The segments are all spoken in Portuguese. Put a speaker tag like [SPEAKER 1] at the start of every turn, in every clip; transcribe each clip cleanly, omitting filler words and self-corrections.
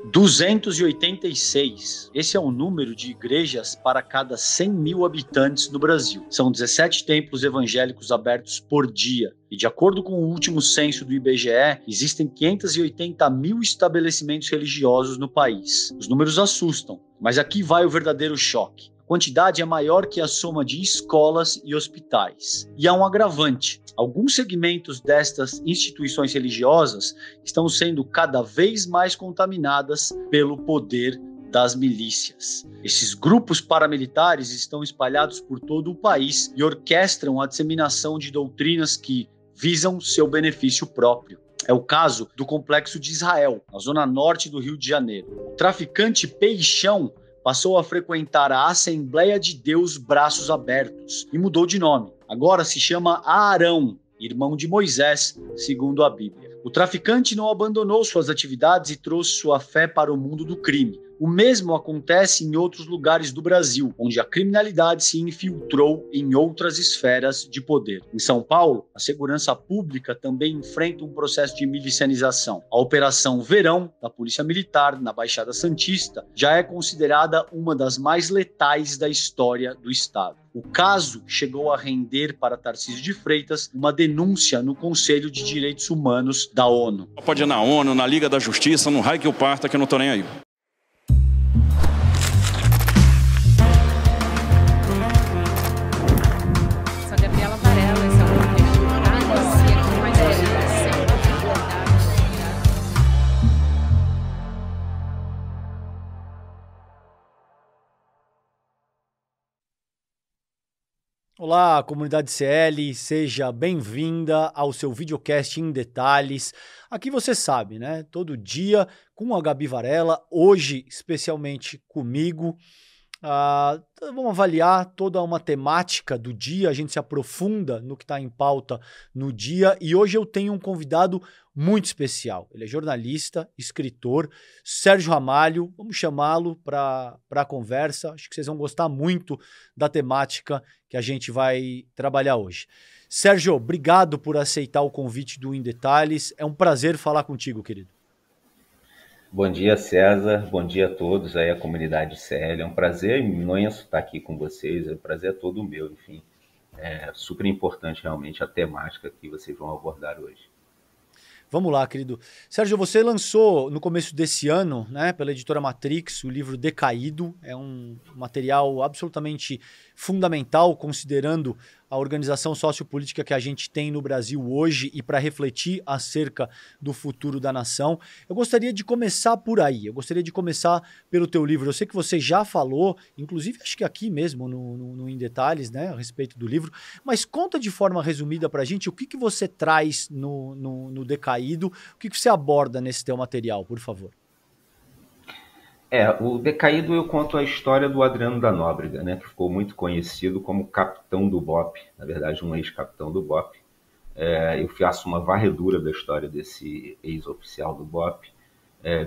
[SPEAKER 1] 286. Esse é o número de igrejas para cada 100 mil habitantes no Brasil. São 17 templos evangélicos abertos por dia. E de acordo com o último censo do IBGE, existem 580 mil estabelecimentos religiosos no país. Os números assustam, mas aqui vai o verdadeiro choque. A quantidade é maior que a soma de escolas e hospitais. E há um agravante. Alguns segmentos destas instituições religiosas estão sendo cada vez mais contaminadas pelo poder das milícias. Esses grupos paramilitares estão espalhados por todo o país e orquestram a disseminação de doutrinas que visam seu benefício próprio. É o caso do Complexo de Israel, na zona norte do Rio de Janeiro. O traficante Peixão passou a frequentar a Assembleia de Deus Braços Abertos e mudou de nome. Agora se chama Arão, irmão de Moisés, segundo a Bíblia. O traficante não abandonou suas atividades e trouxe sua fé para o mundo do crime. O mesmo acontece em outros lugares do Brasil, onde a criminalidade se infiltrou em outras esferas de poder. Em São Paulo, a segurança pública também enfrenta um processo de milicianização. A Operação Verão, da Polícia Militar, na Baixada Santista, já é considerada uma das mais letais da história do Estado. O caso chegou a render para Tarcísio de Freitas uma denúncia no Conselho de Direitos Humanos da ONU.
[SPEAKER 2] Pode ir na ONU, na Liga da Justiça, no raio que eu parta, que eu não tô nem aí.
[SPEAKER 3] Olá, comunidade CL, seja bem-vinda ao seu videocast em detalhes. Aqui você sabe, né? Todo dia com a Gabi Varela, hoje especialmente comigo. Vamos avaliar toda uma temática do dia, a gente se aprofunda no que está em pauta no dia e hoje eu tenho um convidado muito especial. Ele é jornalista, escritor, Sérgio Ramalho, vamos chamá-lo para a conversa, acho que vocês vão gostar muito da temática que a gente vai trabalhar hoje. Sérgio, obrigado por aceitar o convite do Em Detalhes, é um prazer falar contigo, querido.
[SPEAKER 4] Bom dia, César. Bom dia a todos aí, a comunidade CL. É um prazer imenso estar aqui com vocês. É um prazer todo meu, enfim. É super importante realmente a temática que vocês vão abordar hoje.
[SPEAKER 3] Vamos lá, querido. Sérgio, você lançou no começo desse ano, né, pela editora Matrix, o livro Decaído. É um material absolutamente fundamental, considerando a organização sociopolítica que a gente tem no Brasil hoje e para refletir acerca do futuro da nação. Eu gostaria de começar por aí. Eu gostaria de começar pelo teu livro. Eu sei que você já falou, inclusive acho que aqui mesmo no Em Detalhes, né, a respeito do livro, mas conta de forma resumida para a gente o que você traz no Decaído, o que você aborda nesse teu material, por favor.
[SPEAKER 4] O Decaído eu conto a história do Adriano da Nóbrega, né, que ficou muito conhecido como capitão do BOPE, na verdade um ex-capitão do BOPE. Eu faço uma varredura da história desse ex-oficial do BOPE,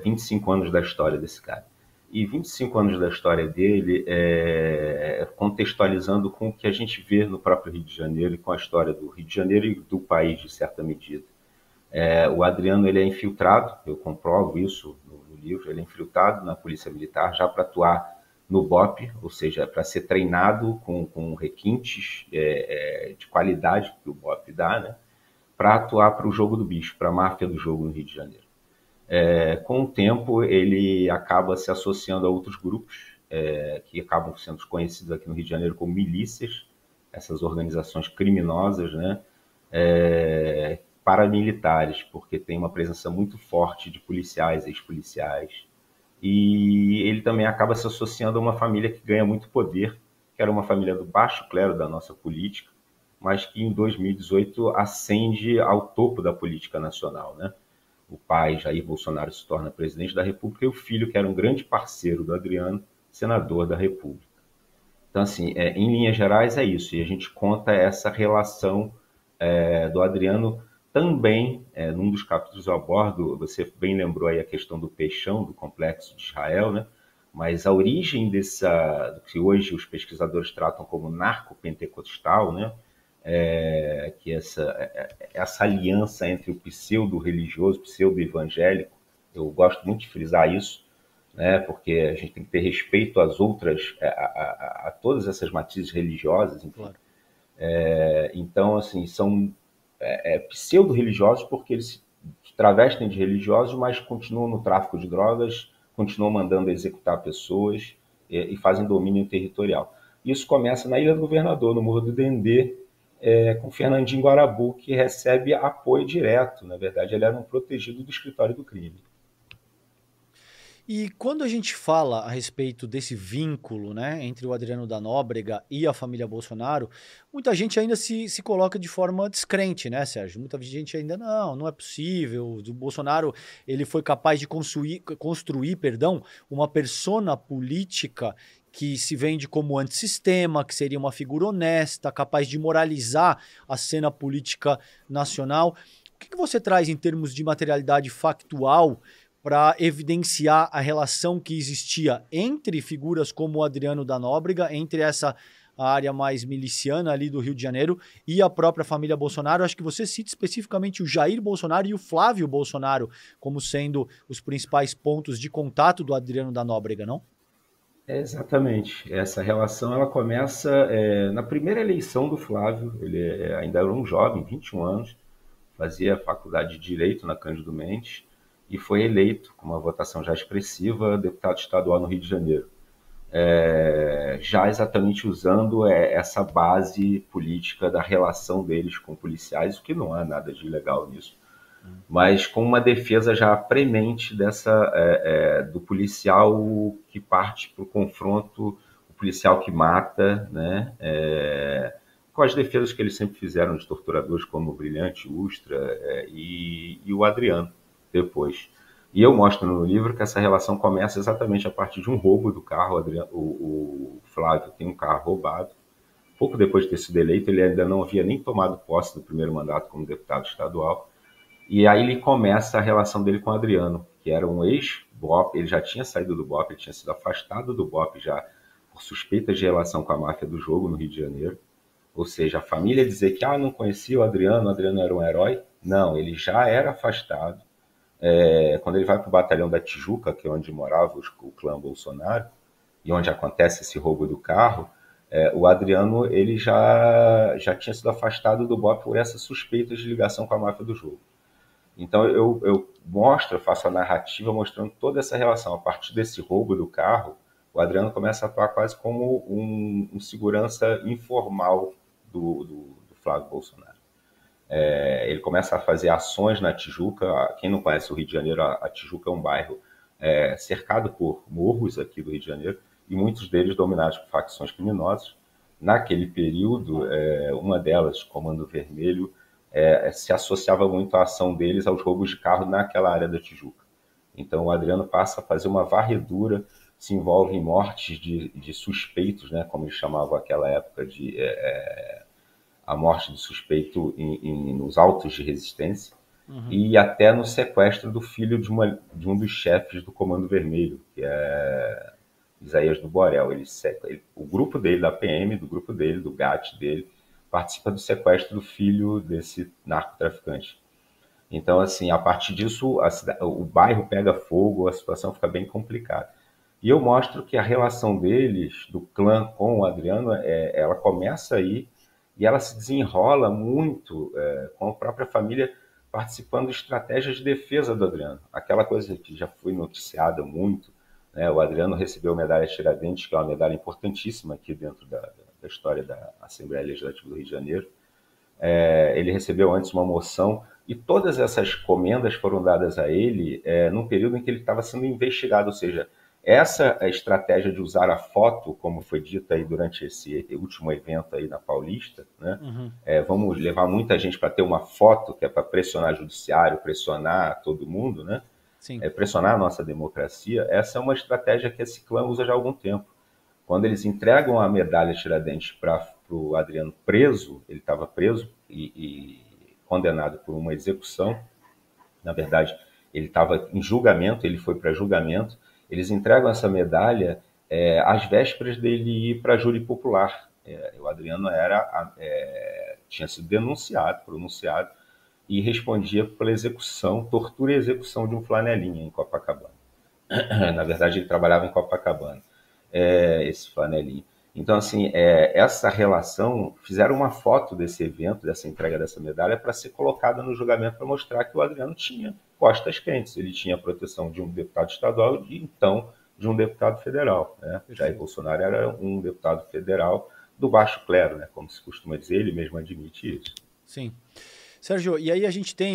[SPEAKER 4] 25 anos da história desse cara. E 25 anos da história dele, contextualizando com o que a gente vê no próprio Rio de Janeiro e com a história do Rio de Janeiro e do país, de certa medida. O Adriano ele é infiltrado, eu comprovo isso no livro, ele é infiltrado na Polícia Militar já para atuar no BOPE, ou seja, para ser treinado com requintes de qualidade que o BOPE dá, né, para atuar para o jogo do bicho, para a máfia do jogo no Rio de Janeiro. Com o tempo, ele acaba se associando a outros grupos que acabam sendo conhecidos aqui no Rio de Janeiro como milícias, essas organizações criminosas, né, paramilitares, porque tem uma presença muito forte de policiais, ex-policiais, e ele também acaba se associando a uma família que ganha muito poder, que era uma família do baixo clero da nossa política, mas que em 2018 ascende ao topo da política nacional, né? O pai, Jair Bolsonaro, se torna presidente da República e o filho, que era um grande parceiro do Adriano, senador da República. Então, assim, em linhas gerais é isso, e a gente conta essa relação do Adriano. Também, num dos capítulos eu abordo, você bem lembrou aí a questão do Peixão, do Complexo de Israel, né? Mas a origem do que hoje os pesquisadores tratam como narco-pentecostal, né? Que essa aliança entre o pseudo-religioso, pseudo-evangélico Eu gosto muito de frisar isso, né, porque a gente tem que ter respeito às outras, a todas essas matizes religiosas, enfim.
[SPEAKER 3] Claro.
[SPEAKER 4] Então, assim, são pseudo-religiosos porque eles se travestem de religiosos, mas continuam no tráfico de drogas, continuam mandando executar pessoas e fazem domínio territorial. Isso começa na Ilha do Governador, no Morro do Dendê, com Fernandinho Guarabu, que recebe apoio direto. Na verdade, ele era um protegido do escritório do crime.
[SPEAKER 3] E quando a gente fala a respeito desse vínculo, né, entre o Adriano da Nóbrega e a família Bolsonaro, muita gente ainda se coloca de forma descrente, né, Sérgio? Muita gente ainda, não é possível. O Bolsonaro, ele foi capaz de construir, perdão, uma persona política que se vende como antissistema, que seria uma figura honesta, capaz de moralizar a cena política nacional. O que você traz em termos de materialidade factual para evidenciar a relação que existia entre figuras como o Adriano da Nóbrega, entre essa área mais miliciana ali do Rio de Janeiro e a própria família Bolsonaro? Acho que você cita especificamente o Jair Bolsonaro e o Flávio Bolsonaro como sendo os principais pontos de contato do Adriano da Nóbrega, não?
[SPEAKER 4] Exatamente. Essa relação ela começa na primeira eleição do Flávio. Ele ainda era um jovem, 21 anos, fazia faculdade de Direito na Cândido Mendes e foi eleito, com uma votação já expressiva, deputado estadual no Rio de Janeiro. Já exatamente usando essa base política da relação deles com policiais, o que não há nada de ilegal nisso, mas com uma defesa já premente do policial que parte para o confronto, o policial que mata, né? Com as defesas que eles sempre fizeram de torturadores, como o Brilhante, Ustra e o Adriano depois. E eu mostro no livro que essa relação começa exatamente a partir de um roubo do carro. O Flávio tem um carro roubado. Pouco depois de ter sido eleito, ele ainda não havia nem tomado posse do primeiro mandato como deputado estadual. E aí ele começa a relação dele com o Adriano, que era um ex-BOP. Ele já tinha saído do BOP, ele tinha sido afastado do BOP já por suspeitas de relação com a máfia do jogo no Rio de Janeiro. Ou seja, a família dizer que não conhecia o Adriano era um herói. Não, ele já era afastado. Quando ele vai para o batalhão da Tijuca, que é onde morava o clã Bolsonaro, e onde acontece esse roubo do carro, o Adriano ele já tinha sido afastado do BOP por essas suspeitas de ligação com a máfia do jogo. Então eu faço a narrativa mostrando toda essa relação. A partir desse roubo do carro, o Adriano começa a atuar quase como um segurança informal do Flávio Bolsonaro. Ele começa a fazer ações na Tijuca. Quem não conhece o Rio de Janeiro, a Tijuca é um bairro cercado por morros aqui do Rio de Janeiro, e muitos deles dominados por facções criminosas. Naquele período, uma delas, Comando Vermelho, se associava muito à ação deles aos roubos de carro naquela área da Tijuca. Então o Adriano passa a fazer uma varredura, se envolve em mortes de suspeitos, né, como eles chamavam naquela época, a morte do suspeito nos autos de resistência, e até no sequestro do filho de um dos chefes do Comando Vermelho, que é Isaías do Borel. O grupo dele, da PM, do grupo dele, do GAT dele, participa do sequestro do filho desse narcotraficante. Então, assim, a partir disso, o bairro pega fogo, a situação fica bem complicada. E eu mostro que a relação deles, do clã com o Adriano, ela começa aí e ela se desenrola muito com a própria família participando de estratégias de defesa do Adriano. Aquela coisa que já foi noticiada muito, né? O Adriano recebeu a medalha Tiradentes, que é uma medalha importantíssima aqui dentro da história da Assembleia Legislativa do Rio de Janeiro. Ele recebeu antes uma moção, e todas essas comendas foram dadas a ele num período em que ele estava sendo investigado. Ou seja, essa estratégia de usar a foto, como foi dita aí durante esse último evento aí na Paulista, né? Vamos levar muita gente para ter uma foto, que é para pressionar o judiciário, pressionar todo mundo, né? Pressionar a nossa democracia. Essa é uma estratégia que esse clã usa já há algum tempo. Quando eles entregam a medalha Tiradentes para o Adriano preso, ele estava preso e condenado por uma execução. Na verdade, ele estava em julgamento, ele foi para julgamento. Eles entregam essa medalha às vésperas dele ir para júri popular. O Adriano tinha sido pronunciado, e respondia pela execução, tortura e execução de um flanelinha em Copacabana. Na verdade, ele trabalhava em Copacabana, esse flanelinha. Então, assim, essa relação, fizeram uma foto desse evento, dessa entrega dessa medalha, para ser colocada no julgamento para mostrar que o Adriano tinha costas quentes, ele tinha a proteção de um deputado estadual e, então, de um deputado federal. Né? Jair Bolsonaro era um deputado federal do baixo clero, né? Como se costuma dizer, ele mesmo admite isso.
[SPEAKER 3] Sim. Sérgio, e aí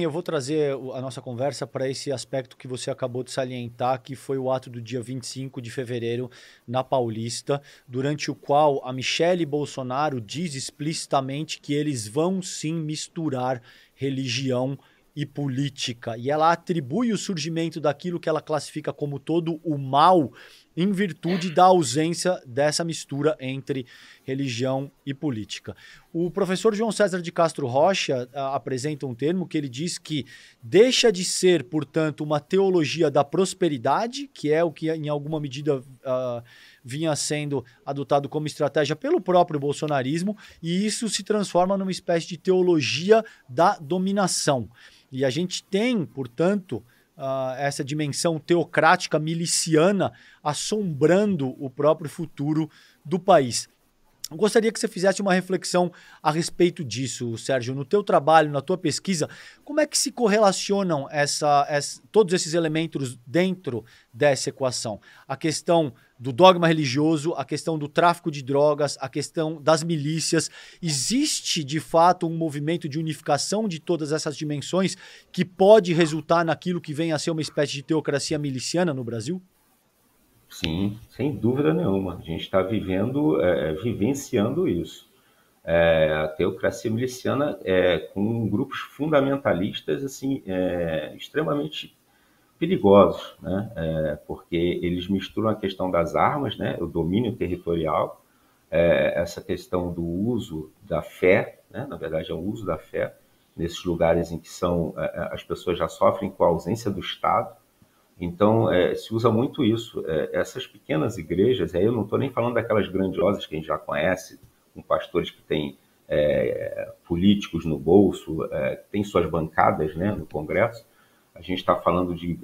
[SPEAKER 3] eu vou trazer a nossa conversa para esse aspecto que você acabou de salientar, que foi o ato do dia 25 de fevereiro na Paulista, durante o qual a Michele Bolsonaro diz explicitamente que eles vão sim misturar religião e política. E ela atribui o surgimento daquilo que ela classifica como todo o mal em virtude da ausência dessa mistura entre religião e política. O professor João César de Castro Rocha apresenta um termo que ele diz que deixa de ser, portanto, uma teologia da prosperidade, que é o que em alguma medida vinha sendo adotado como estratégia pelo próprio bolsonarismo, e isso se transforma numa espécie de teologia da dominação. E a gente tem, portanto, essa dimensão teocrática miliciana assombrando o próprio futuro do país. Eu gostaria que você fizesse uma reflexão a respeito disso, Sérgio. No teu trabalho, na tua pesquisa, como é que se correlacionam todos esses elementos dentro dessa equação? A questão do dogma religioso, a questão do tráfico de drogas, a questão das milícias. Existe, de fato, um movimento de unificação de todas essas dimensões que pode resultar naquilo que vem a ser uma espécie de teocracia miliciana no Brasil?
[SPEAKER 4] Sim, sem dúvida nenhuma. A gente está vivenciando isso. A teocracia miliciana com grupos fundamentalistas assim, extremamente perigosos, né? Porque eles misturam a questão das armas, né? O domínio territorial, essa questão do uso da fé, né? Na verdade é o uso da fé, nesses lugares em que as pessoas já sofrem com a ausência do Estado. Então, se usa muito isso. Essas pequenas igrejas, aí eu não estou nem falando daquelas grandiosas que a gente já conhece, com pastores que têm políticos no bolso, que têm suas bancadas, né, no Congresso. A gente está falando de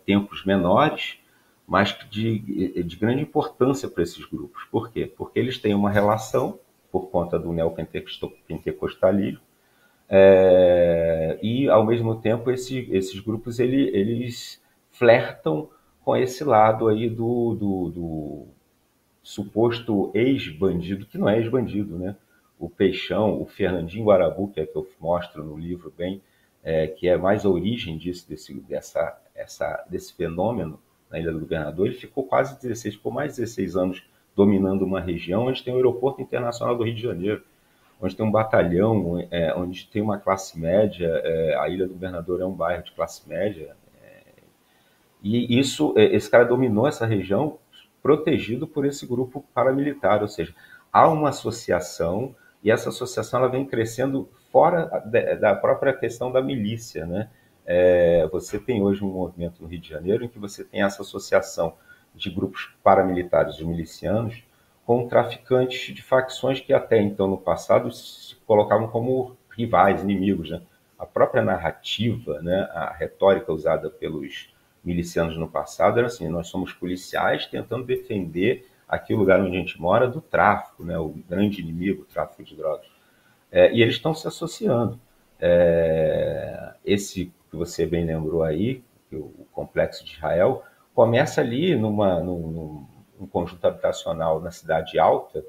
[SPEAKER 4] templos menores, mas de grande importância para esses grupos. Por quê? Porque eles têm uma relação, por conta do neopentecostalismo, e, ao mesmo tempo, esses grupos eles flertam com esse lado aí do suposto ex-bandido, que não é ex-bandido, né? O Peixão, o Fernandinho Guarabu, que é que eu mostro no livro bem, que é mais a origem disso, desse fenômeno na Ilha do Governador. Ele ficou mais de 16 anos dominando uma região onde tem o Aeroporto Internacional do Rio de Janeiro, onde tem um batalhão, onde tem uma classe média. A Ilha do Governador é um bairro de classe média. E esse cara dominou essa região protegido por esse grupo paramilitar, ou seja, há uma associação, e essa associação ela vem crescendo fora da própria questão da milícia, né? Você tem hoje um movimento no Rio de Janeiro em que você tem essa associação de grupos paramilitares, de milicianos, com traficantes de facções que até então, no passado, se colocavam como rivais, inimigos, né? A própria narrativa, né, a retórica usada pelos milicianos no passado era assim: nós somos policiais tentando defender aquele lugar onde a gente mora do tráfico, né, o grande inimigo, o tráfico de drogas. E eles estão se associando. Esse que você bem lembrou aí, o Complexo de Israel, começa ali num conjunto habitacional na Cidade Alta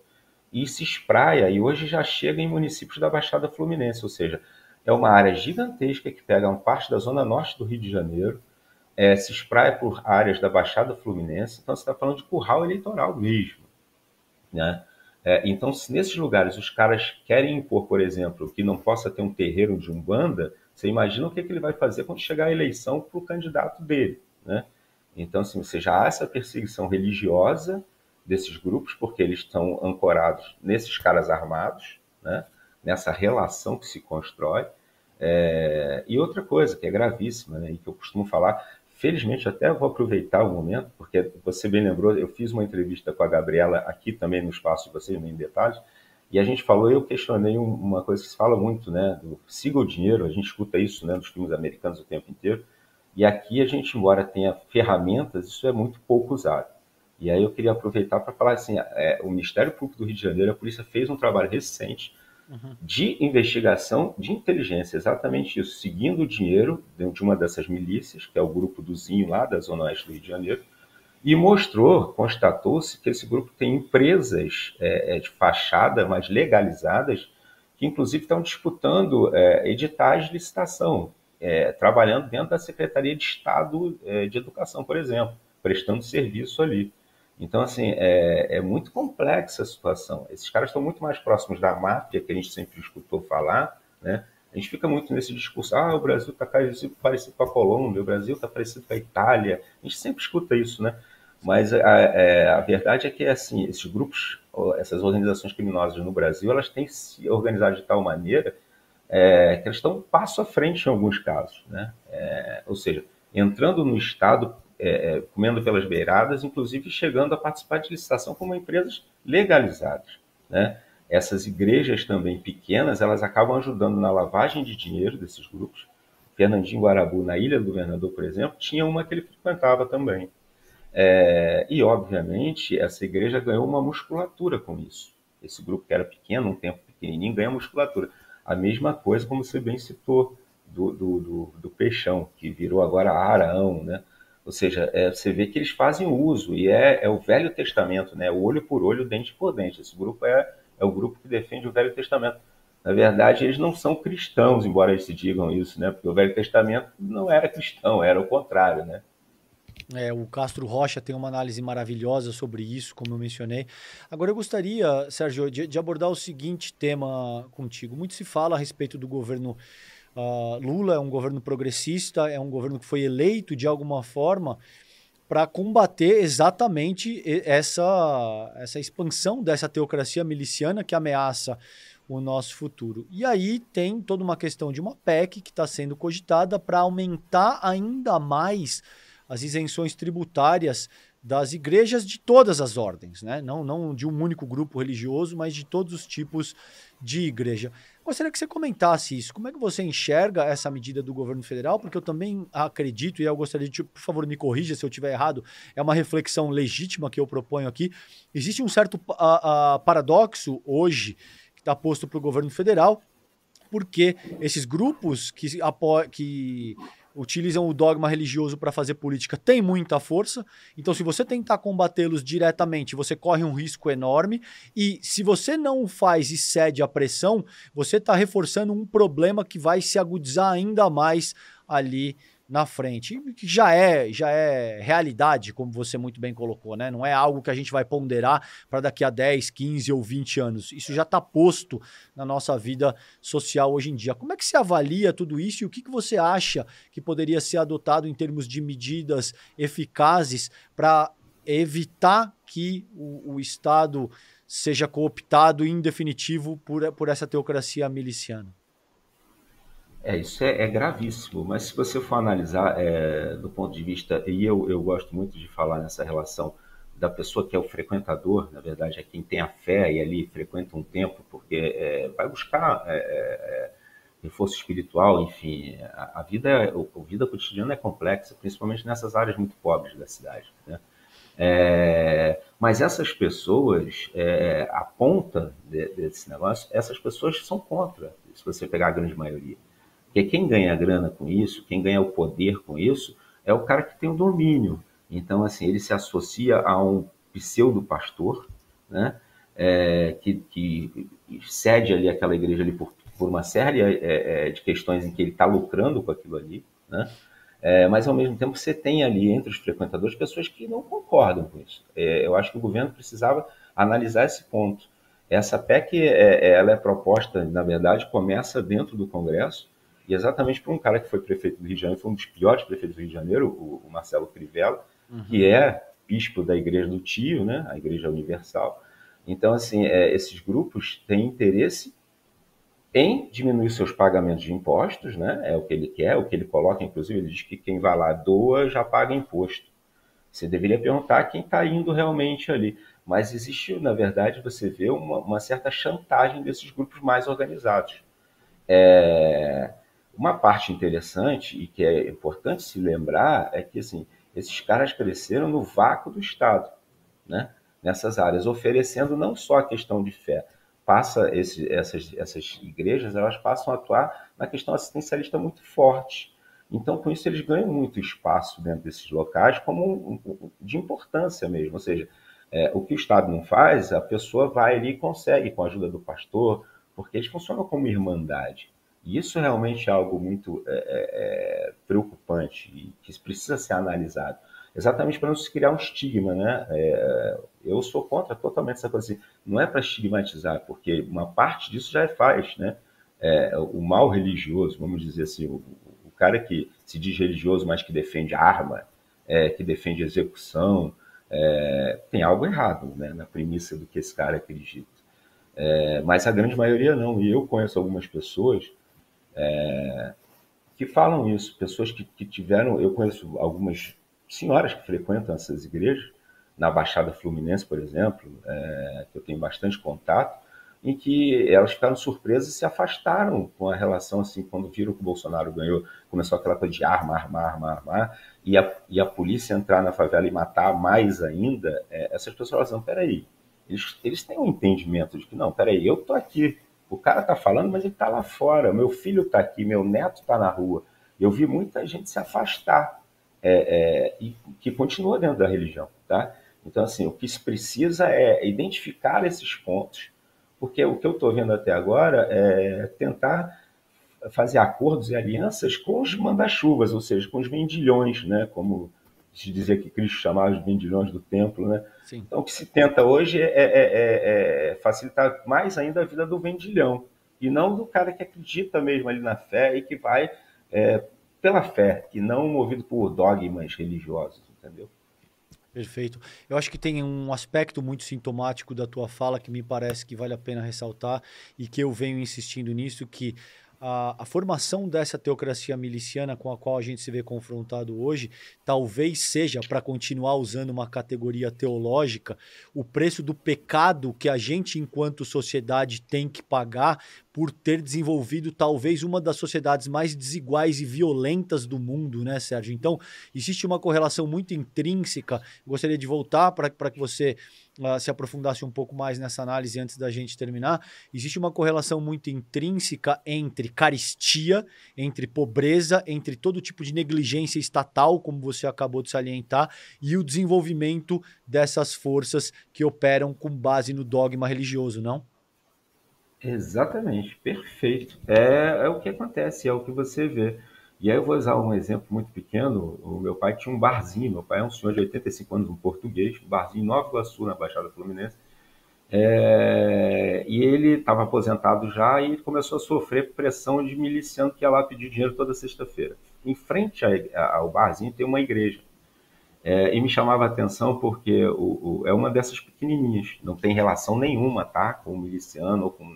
[SPEAKER 4] e se espraia, e hoje já chega em municípios da Baixada Fluminense, ou seja, é uma área gigantesca que pega uma parte da zona norte do Rio de Janeiro, se espraia por áreas da Baixada Fluminense. Então você está falando de curral eleitoral mesmo, né? Então, se nesses lugares os caras querem impor, por exemplo, que não possa ter um terreiro de Umbanda, você imagina o que ele vai fazer quando chegar a eleição para o candidato dele, né? Então, assim, você já há essa perseguição religiosa desses grupos, porque eles estão ancorados nesses caras armados, né? Nessa relação que se constrói. E outra coisa que é gravíssima, né, e que eu costumo falar, felizmente até vou aproveitar o momento, porque você bem lembrou, eu fiz uma entrevista com a Gabriela aqui também no espaço de vocês, em detalhes, E a gente falou, eu questionei uma coisa que se fala muito, né, do siga o dinheiro, a gente escuta isso, né, nos filmes americanos o tempo inteiro, e aqui a gente, embora tenha ferramentas, isso é muito pouco usado. E aí eu queria aproveitar para falar assim, o Ministério Público do Rio de Janeiro, a polícia fez um trabalho recente de investigação de inteligência, exatamente isso, seguindo o dinheiro de uma dessas milícias, que é o grupo do Zinho lá da Zona Oeste do Rio de Janeiro, e constatou-se que esse grupo tem empresas de fachada, mas legalizadas, que inclusive estão disputando editais de licitação, trabalhando dentro da Secretaria de Estado de Educação, por exemplo, prestando serviço ali. Então, assim, é muito complexa a situação. Esses caras estão muito mais próximos da máfia, que a gente sempre escutou falar, né? A gente fica muito nesse discurso, o Brasil está parecido com a Colômbia, o Brasil está parecido com a Itália. A gente sempre escuta isso, né? Mas a verdade é que, assim, esses grupos, essas organizações criminosas no Brasil, elas têm se organizado de tal maneira que elas estão um passo à frente em alguns casos, né? Ou seja, entrando no Estado, comendo pelas beiradas, inclusive chegando a participar de licitação como empresas legalizadas, né? Essas igrejas também pequenas, elas acabam ajudando na lavagem de dinheiro desses grupos. Fernandinho Guarabu, na Ilha do Governador, por exemplo, tinha uma que ele frequentava também. E, obviamente, essa igreja ganhou uma musculatura com isso. Esse grupo que era pequeno, um tempo pequenininho, ganha musculatura. A mesma coisa, como você bem citou, do Peixão, que virou agora Araão, né? Ou seja, você vê que eles fazem uso, e é o Velho Testamento, né? O olho por olho, dente por dente. Esse grupo é o grupo que defende o Velho Testamento. Na verdade, eles não são cristãos, embora eles se digam isso, né? Porque o Velho Testamento não era cristão, era o contrário, né?
[SPEAKER 3] O Castro Rocha tem uma análise maravilhosa sobre isso, como eu mencionei. Agora eu gostaria, Sérgio, de abordar o seguinte tema contigo. Muito se fala a respeito do governo Lula, é um governo progressista, é um governo que foi eleito de alguma forma para combater exatamente essa expansão dessa teocracia miliciana que ameaça o nosso futuro. E aí tem toda uma questão de uma PEC que está sendo cogitada para aumentar ainda mais as isenções tributárias das igrejas de todas as ordens, né? Não de um único grupo religioso, mas de todos os tipos de igreja. Gostaria que você comentasse isso. Como é que você enxerga essa medida do governo federal? Porque eu também acredito, e eu gostaria de, por favor, me corrija se eu estiver errado, é uma reflexão legítima que eu proponho aqui. Existe um certo paradoxo hoje que está posto para o governo federal, porque esses grupos que utilizam o dogma religioso para fazer política têm muita força. Então, se você tentar combatê-los diretamente, você corre um risco enorme. E se você não o faz e cede à pressão, você está reforçando um problema que vai se agudizar ainda mais ali na frente, que já é realidade, como você muito bem colocou, né? Não é algo que a gente vai ponderar para daqui a 10, 15 ou 20 anos. Isso já está posto na nossa vida social hoje em dia. Como é que se avalia tudo isso e o que você acha que poderia ser adotado em termos de medidas eficazes para evitar que o Estado seja cooptado em definitivo por essa teocracia miliciana?
[SPEAKER 4] Isso é gravíssimo, mas se você for analisar do ponto de vista, e eu gosto muito de falar nessa relação da pessoa que é o frequentador, na verdade é quem tem a fé e ali frequenta um tempo, porque vai buscar reforço espiritual, enfim, a vida cotidiana é complexa, principalmente nessas áreas muito pobres da cidade, né? Mas essas pessoas, a ponta desse negócio, essas pessoas são contra, se você pegar a grande maioria. Porque quem ganha grana com isso, quem ganha o poder com isso, é o cara que tem o domínio. Então, assim, ele se associa a um pseudo-pastor, né, que cede ali aquela igreja ali por uma série de questões em que ele está lucrando com aquilo ali, né? Mas, ao mesmo tempo, você tem ali entre os frequentadores pessoas que não concordam com isso. Eu acho que o governo precisava analisar esse ponto. Essa PEC, ela é proposta, na verdade, começa dentro do Congresso, e exatamente por um cara que foi prefeito do Rio de Janeiro, foi um dos piores prefeitos do Rio de Janeiro, o Marcelo Crivella, que é bispo da Igreja do Tio, né, a Igreja Universal. Então, assim, esses grupos têm interesse em diminuir seus pagamentos de impostos, né, é o que ele quer, o que ele coloca, inclusive, ele diz que quem vai lá doa já paga imposto. Você deveria perguntar quem está indo realmente ali. Mas existe, na verdade, você vê uma certa chantagem desses grupos mais organizados. Uma parte interessante e que é importante se lembrar é que assim, esses caras cresceram no vácuo do Estado, né? Nessas áreas, oferecendo não só a questão de fé, essas igrejas elas passam a atuar na questão assistencialista muito forte. Então, com isso, eles ganham muito espaço dentro desses locais como de importância mesmo. Ou seja, o que o Estado não faz, a pessoa vai ali e consegue, com a ajuda do pastor, porque eles funcionam como irmandade. E isso realmente é algo muito preocupante e que precisa ser analisado. Exatamente para não se criar um estigma, né? Eu sou contra totalmente essa coisa assim. Não é para estigmatizar, porque uma parte disso já faz, né? O mal religioso, vamos dizer assim, o cara que se diz religioso, mas que defende arma, que defende execução, tem algo errado, né, na premissa do que esse cara acredita. Mas a grande maioria não. E eu conheço algumas pessoas que falam isso, pessoas que tiveram... Eu conheço algumas senhoras que frequentam essas igrejas, na Baixada Fluminense, por exemplo, que eu tenho bastante contato, em que elas ficaram surpresas e se afastaram com a relação, assim, quando viram que o Bolsonaro ganhou, começou aquela coisa de armar, e a polícia entrar na favela e matar mais ainda, essas pessoas falam, peraí, eles têm um entendimento de que, não, peraí, eu tô aqui, o cara tá falando, mas ele tá lá fora, meu filho tá aqui, meu neto tá na rua. Eu vi muita gente se afastar, e que continua dentro da religião, tá? Então, assim, o que se precisa é identificar esses pontos, porque o que eu estou vendo até agora é tentar fazer acordos e alianças com os manda-chuvas, ou seja, com os vendilhões, né? Como se dizia que Cristo chamava os vendilhões do templo, né?
[SPEAKER 3] Sim.
[SPEAKER 4] Então, o que se tenta hoje é facilitar mais ainda a vida do vendilhão, e não do cara que acredita mesmo ali na fé e que vai pela fé, e não movido por dogmas religiosos, entendeu?
[SPEAKER 3] Perfeito. Eu acho que tem um aspecto muito sintomático da tua fala que me parece que vale a pena ressaltar e que eu venho insistindo nisso, que a formação dessa teocracia miliciana com a qual a gente se vê confrontado hoje, talvez seja, para continuar usando uma categoria teológica, o preço do pecado que a gente, enquanto sociedade, tem que pagar por ter desenvolvido talvez uma das sociedades mais desiguais e violentas do mundo, né, Sérgio? Então, existe uma correlação muito intrínseca. Gostaria de voltar para que você se aprofundasse um pouco mais nessa análise antes da gente terminar. Existe uma correlação muito intrínseca entre carestia, entre pobreza, entre todo tipo de negligência estatal, como você acabou de salientar, e o desenvolvimento dessas forças que operam com base no dogma religioso, não?
[SPEAKER 4] Exatamente, perfeito. É o que acontece, é o que você vê. E aí eu vou usar um exemplo muito pequeno. O meu pai tinha um barzinho, meu pai é um senhor de 85 anos, um português, um barzinho em Nova Iguaçu, na Baixada Fluminense. E ele estava aposentado já e começou a sofrer pressão de miliciano que ia lá pedir dinheiro toda sexta-feira. Em frente ao barzinho tem uma igreja. E me chamava a atenção porque é uma dessas pequenininhas, não tem relação nenhuma, tá, com o miliciano ou com o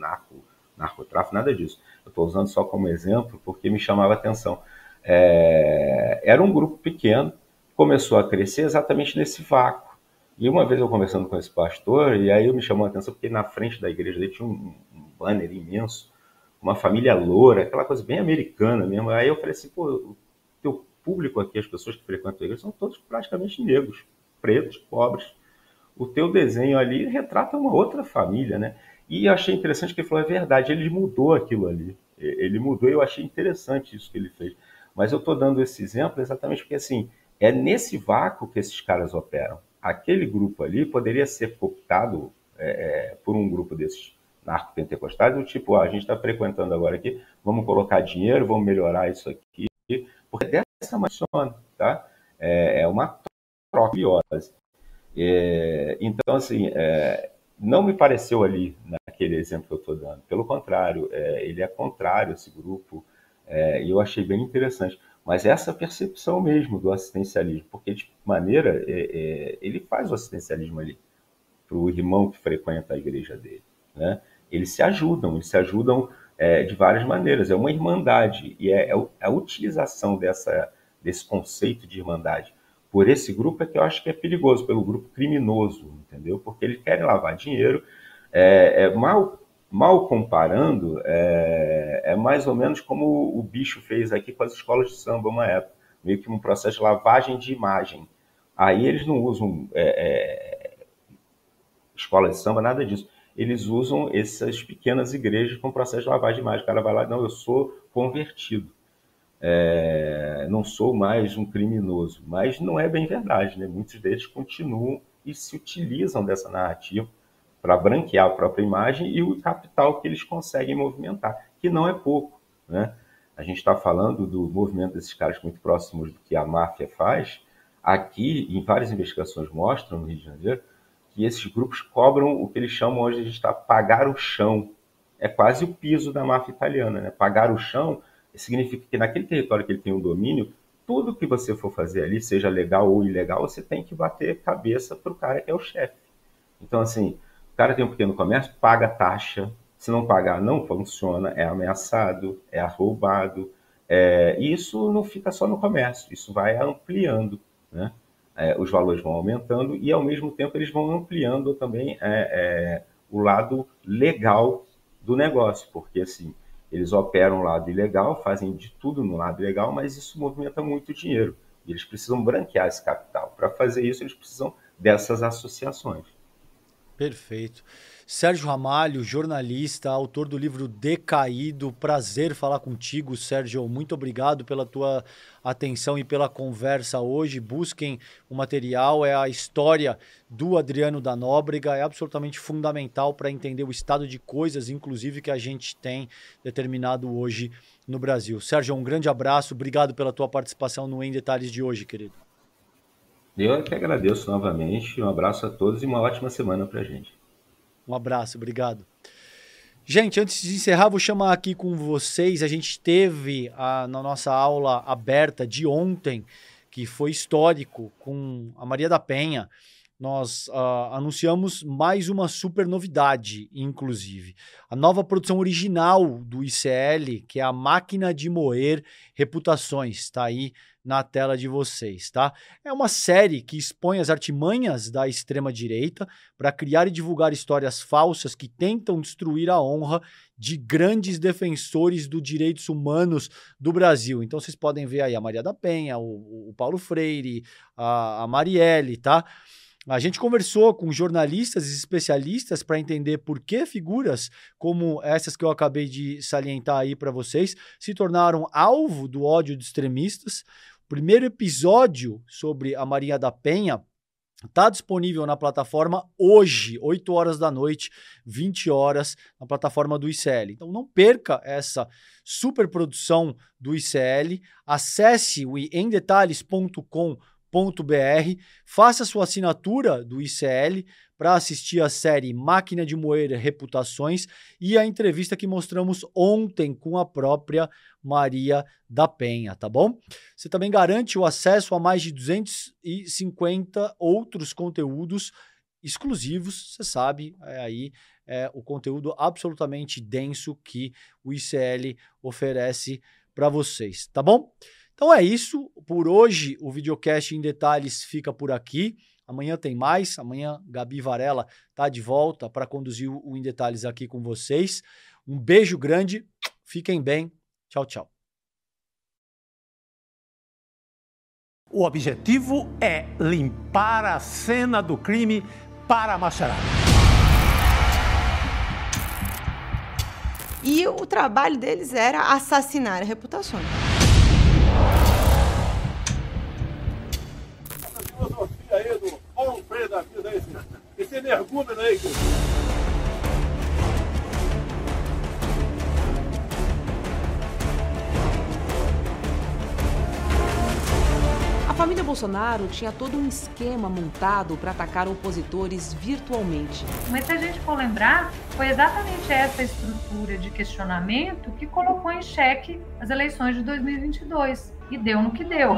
[SPEAKER 4] narcotráfico, nada disso. Eu estou usando só como exemplo porque me chamava a atenção. Era um grupo pequeno, começou a crescer exatamente nesse vácuo. E uma vez eu conversando com esse pastor, e aí me chamou a atenção porque na frente da igreja dele tinha um banner imenso, uma família loura, aquela coisa bem americana mesmo. Aí eu falei assim, pô, o teu público aqui, as pessoas que frequentam a igreja, são todos praticamente negros, pretos, pobres. O teu desenho ali retrata uma outra família, né? E eu achei interessante que ele falou, é verdade, ele mudou aquilo ali. Ele mudou e eu achei interessante isso que ele fez. Mas eu estou dando esse exemplo exatamente porque, assim, é nesse vácuo que esses caras operam. Aquele grupo ali poderia ser cooptado por um grupo desses narco-pentecostais, do tipo, a gente está frequentando agora aqui, vamos colocar dinheiro, vamos melhorar isso aqui, porque dessa maneira funciona, tá? É uma troca biose. Então, assim, não me pareceu ali, naquele exemplo que eu estou dando. Pelo contrário, ele é contrário a esse grupo, e eu achei bem interessante. Mas essa percepção mesmo do assistencialismo, porque de maneira, ele faz o assistencialismo ali para o irmão que frequenta a igreja dele, né? Eles se ajudam de várias maneiras. É uma irmandade, e a utilização desse conceito de irmandade por esse grupo é que eu acho que é perigoso, pelo grupo criminoso, entendeu? Porque eles querem lavar dinheiro, mal comparando, é mais ou menos como o bicho fez aqui com as escolas de samba uma época, meio que um processo de lavagem de imagem. Aí eles não usam escola de samba, nada disso. Eles usam essas pequenas igrejas com processo de lavagem de imagem. O cara vai lá, não, eu sou convertido. Não sou mais um criminoso. Mas não é bem verdade, né? Muitos deles continuam e se utilizam dessa narrativa para branquear a própria imagem e o capital que eles conseguem movimentar, que não é pouco, né? A gente está falando do movimento desses caras muito próximos do que a máfia faz. Aqui, em várias investigações mostram, no Rio de Janeiro, que esses grupos cobram o que eles chamam hoje de pagar o chão. É quase o piso da máfia italiana, né? Pagar o chão significa que naquele território que ele tem um domínio, tudo que você for fazer ali, seja legal ou ilegal, você tem que bater cabeça para o cara que é o chefe. Então, assim, o cara tem um pequeno comércio, paga taxa, se não pagar não funciona, é ameaçado, é roubado, e isso não fica só no comércio, isso vai ampliando, né? Os valores vão aumentando e, ao mesmo tempo, eles vão ampliando também o lado legal do negócio, porque, assim, eles operam o lado ilegal, fazem de tudo no lado ilegal, mas isso movimenta muito dinheiro. E eles precisam branquear esse capital. Para fazer isso, eles precisam dessas associações.
[SPEAKER 3] Perfeito. Sérgio Ramalho, jornalista, autor do livro Decaído. Prazer falar contigo, Sérgio. Muito obrigado pela tua atenção e pela conversa hoje. Busquem o material, é a história do Adriano da Nóbrega, é absolutamente fundamental para entender o estado de coisas, inclusive, que a gente tem determinado hoje no Brasil. Sérgio, um grande abraço, obrigado pela tua participação no Em Detalhes de hoje, querido.
[SPEAKER 4] Eu é que agradeço novamente, um abraço a todos e uma ótima semana para a gente.
[SPEAKER 3] Um abraço, obrigado. Gente, antes de encerrar, vou chamar aqui com vocês, a gente teve na nossa aula aberta de ontem, que foi histórico, com a Maria da Penha. Nós anunciamos mais uma super novidade, inclusive. A nova produção original do ICL, que é a Máquina de Moer Reputações, está aí na tela de vocês, tá? É uma série que expõe as artimanhas da extrema-direita para criar e divulgar histórias falsas que tentam destruir a honra de grandes defensores dos direitos humanos do Brasil. Então vocês podem ver aí a Maria da Penha, o Paulo Freire, a Marielle, tá? A gente conversou com jornalistas e especialistas para entender por que figuras como essas que eu acabei de salientar aí para vocês se tornaram alvo do ódio de extremistas. O primeiro episódio sobre a Maria da Penha está disponível na plataforma hoje, 8 horas da noite, 20 horas, na plataforma do ICL. Então não perca essa super produção do ICL, acesse o emdetalhes.com.br, faça sua assinatura do ICL para assistir a série Máquina de Moer Reputações e a entrevista que mostramos ontem com a própria Maria da Penha, tá bom? Você também garante o acesso a mais de 250 outros conteúdos exclusivos, você sabe, aí o conteúdo absolutamente denso que o ICL oferece para vocês, tá bom? Então é isso, por hoje o videocast em detalhes fica por aqui. Amanhã tem mais, amanhã Gabi Varela tá de volta para conduzir o Em Detalhes aqui com vocês. Um beijo grande, fiquem bem, tchau, tchau.
[SPEAKER 5] O objetivo é limpar a cena do crime para a macharada.
[SPEAKER 6] E o trabalho deles era assassinar reputações.
[SPEAKER 7] Aí do Paulo Freire da vida, esse energúmeno aí.
[SPEAKER 8] A família Bolsonaro tinha todo um esquema montado para atacar opositores virtualmente.
[SPEAKER 9] Mas se a gente for lembrar, foi exatamente essa estrutura de questionamento que colocou em xeque as eleições de 2022. E deu no que deu.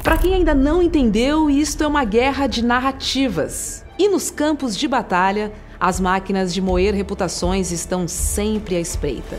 [SPEAKER 8] Para quem ainda não entendeu, isto é uma guerra de narrativas. E nos campos de batalha, as máquinas de moer reputações estão sempre à espreita.